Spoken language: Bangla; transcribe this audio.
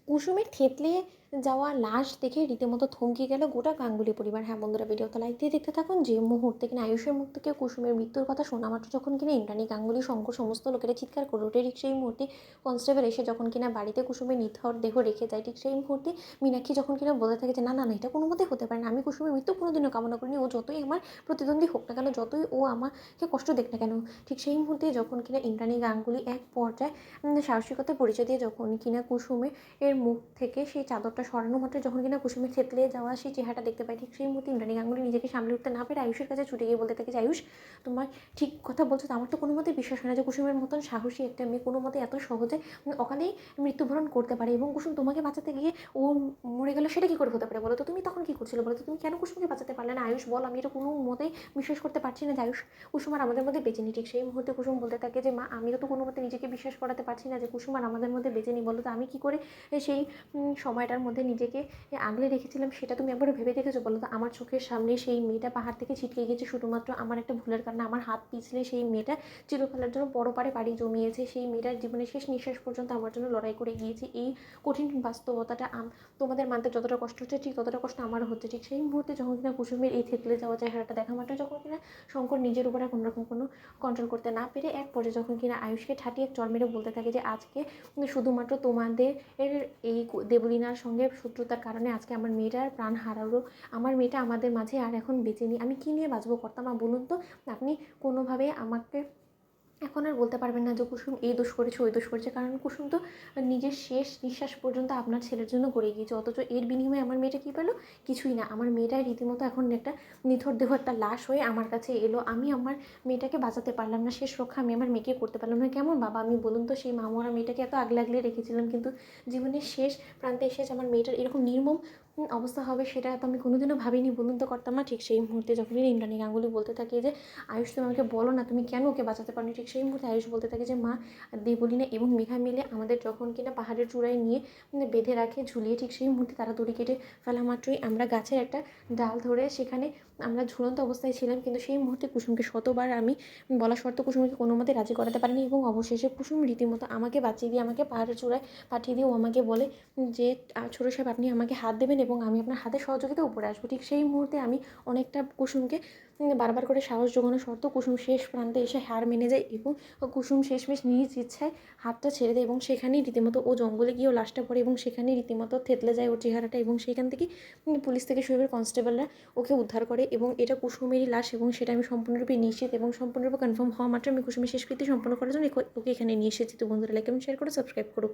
কুসুমের থেতলে যাওয়া লাশ দেখে রীতিমতো থমকে গেল গোটা গাঙ্গুলি পরিবার। হ্যাঁ বন্ধুরা, ভিডিওতে লাইক দিয়ে দেখতে থাকুন। যে মুহূর্তে কিনা আয়ুষের মুখ থেকে কুসুমের মৃত্যুর কথা শোনা মাত্র যখন কিনা ইন্দ্রাণী গাঙ্গুলি, শঙ্কর সমস্ত লোকেরা চিৎকার করে ওঠে, ঠিক সেই মুহূর্তে কনস্টেবল এসে যখন কিনা বাড়িতে কুসুমের নিথর দেহ রেখে যায়, ঠিক সেই মুহূর্তে মীনাক্ষী যখন কিনা বলতে থাকে যে না না না, এটা কোনো মতেই হতে পারে না, আমি কুসুমের মৃত্যু কোনোদিনও কামনা করিনি, ও যতই আমার প্রতিদ্বন্দ্বী হোক না কেন, যতই ও আমাকে কষ্ট দেখ না কেন। ঠিক সেই মুহূর্তে যখন কিনা ইন্দ্রাণী গাঙ্গুলি এক পর্যায়ে সাহসিকতার পরিচয় দিয়ে যখন কিনা কুসুমে এর মুখ থেকে সেই চাদরটা সরানো মাত্র যখন কিনা কুসুমের থেতলে যাওয়া সেই চেহারাটা দেখতে পাই, ঠিক সেই মুহূর্তে ইন্দ্রাণী গাঙ্গুলি নিজেকে সামলে উঠতে না পেরে আয়ুষের কাছে ছুটে গিয়ে বলতে থাকে যে আয়ুষ, তোমার ঠিক কথা বলছো তো, আমার তো কোনো মতেই বিশ্বাস হয় না যে কুসুমের মতন সাহসী একটা মেয়ে কোনো মতে এত সহজে অকালেই মৃত্যুবরণ করতে পারে, এবং কুসুম তোমাকে বাঁচাতে গিয়ে ও মরে গেল, সেটা কী করে হতে পারে বলো তো? তুমি তখন কী করছিলে বলো তো? তুমি কেন কুসুমকে বাঁচাতে পারলে না? আয়ুষ বল, আমি এটা কোনো মতেই বিশ্বাস করতে পারছি না যে আয়ুষ কুসুম আর আমাদের মধ্যে বেঁচে নি। ঠিক সেই মুহূর্তে কুসুম বলতে থাকে যে মা, আমিও তো কোনো মতে নিজেকে বিশ্বাস করাতে পারছি না যে কুসুম আর আমাদের মধ্যে বেঁচে নি, বলো তো আমি কী করে সেই সময়টার মধ্যে নিজেকে আগলে রেখেছিলাম, সেটা তুমি একবারও ভেবে দেখেছো বলো তো? আমার চোখের সামনে সেই মেয়েটা পাহাড় থেকে ছিটকে গিয়েছে শুধুমাত্র আমার একটা ভুলের কারণে। আমার হাত পিছলে সেই মেয়েটা চিরকালের জন্য পরপারে পাড়ি জমিয়েছে, সেই মেয়েটার জীবনের শেষ নিঃশ্বাস পর্যন্ত আমার জন্য লড়াই করে গিয়েছে। এই কঠিন বাস্তবতাটা তোমাদের মানতে যতটা কষ্ট হচ্ছে, ঠিক ততটা কষ্ট আমারও হচ্ছে। ঠিক সেই মুহূর্তে যখন কিনা কুসুমের এই থেতলে যাওয়া চেহারাটা দেখা মাত্র যখন কিনা শঙ্কর নিজের উপরে কোনোরকম কোনো কন্ট্রোল করতে না পেরে এক পর্যায়ে যখন কিনা আয়ুষকে ঠাটিয়ে চর মেরে বলতে থাকে যে আজকে শুধুমাত্র তোমাদের এই দেবলীনার সঙ্গে শত্রুতার কারণে আজকে আমার মেয়েটার প্রাণ হারালো, আমার মেয়েটা আমাদের মাঝে আর এখন বেঁচে নেই, আমি কী নিয়ে বাঁচবো কর্তামা বলুন তো? আপনি কোনোভাবে আমাকে এখন আর বলতে পারবেন না যে কুসুম এই দোষ করেছে ওই দোষ করেছে, কারণ কুসুম তো নিজের শেষ নিঃশ্বাস পর্যন্ত আপনার ছেলের জন্য গড়ে গিয়েছে, অথচ এর বিনিময়ে আমার মেয়েটা কী পেলো? কিছুই না। আমার মেয়েটাই রীতিমতো এখন একটা নিথর দেহ, একটা লাশ হয়ে আমার কাছে এলো। আমি আমার মেয়েটাকে বাঁচাতে পারলাম না, শেষ রক্ষা আমি আমার মেয়েকে করতে পারলাম না। কেমন বাবা আমি বলুন তো? সেই মামরা মেয়েটাকে এত আগলে আগলে রেখেছিলাম, কিন্তু জীবনের শেষ প্রান্তে এসে আমার মেয়েটার এরকম নির্মম অবস্থা হবে সেটা তো আমি কোনোদিনও ভাবিনি, বলুন তো কর্তামা? ঠিক সেই মুহূর্তে যখন ইন্দ্রাণী গাঙ্গুলি বলতে থাকে যে আয়ুষ, তুমি আমাকে বলো না তুমি কেন ওকে বাঁচাতে পারোনি? ঠিক সেই মুহূর্তে আয়ুষ বলতে থাকে যে মা, দেবলীনা এবং মেঘা মিলে আমাদের যখন কিনা পাহাড়ের চূড়ায় নিয়ে বেঁধে রাখে ঝুলিয়ে, ঠিক সেই মুহূর্তে তারা দড়ি কেটে ফেলা মাত্রই আমরা গাছের একটা ডাল ধরে সেখানে আমরা ঝুলন্ত অবস্থায় ছিলাম, কিন্তু সেই মুহূর্তে কুসুমকে শতবার আমি বলা সত্ত্বেও কুসুমকে কোনো মতে রাজি করাতে পারিনি, এবং অবশেষে কুসুম রীতিমতো আমাকে বাঁচিয়ে দিয়ে আমাকে পাহাড়ের চূড়ায় পাঠিয়ে দিয়ে ও আমাকে বলে যে ছোটো সাহেব আপনি আমাকে হাত দেবেন এবং আমি আপনার হাতে সহযোগিতা উপরে আসবো। ঠিক সেই মুহূর্তে আমি অনেকটা কুসুমকে বারবার করে সাহস জোগানো সত্ত্বেও কুসুম শেষ প্রান্তে এসে হার মেনে যায়, এবং কুসুম শেষমেশ নিজ ইচ্ছায় হাতটা ছেড়ে দেয়, এবং সেখানেই রীতিমতো ও জঙ্গলে গিয়েও লাশটা পড়ে, এবং সেখানেই রীতিমতো থেতলে যায় ওর চেহারাটা, এবং সেখান থেকে পুলিশ থেকে শুরু করে কনস্টেবলরা ওকে উদ্ধার করে, এবং এটা কুসুমেরই লাশ, এবং সেটা আমি সম্পূর্ণরূপে নিশ্চিত এবং সম্পূর্ণরূপে কনফার্ম হওয়া মাত্র আমি কুসুমের শেষকৃত্য সম্পন্ন করার জন্য ওকে এখানে নিয়ে এসেছি। তো বন্ধুরা লাইক এবং শেয়ার করে সাবস্ক্রাইব করো।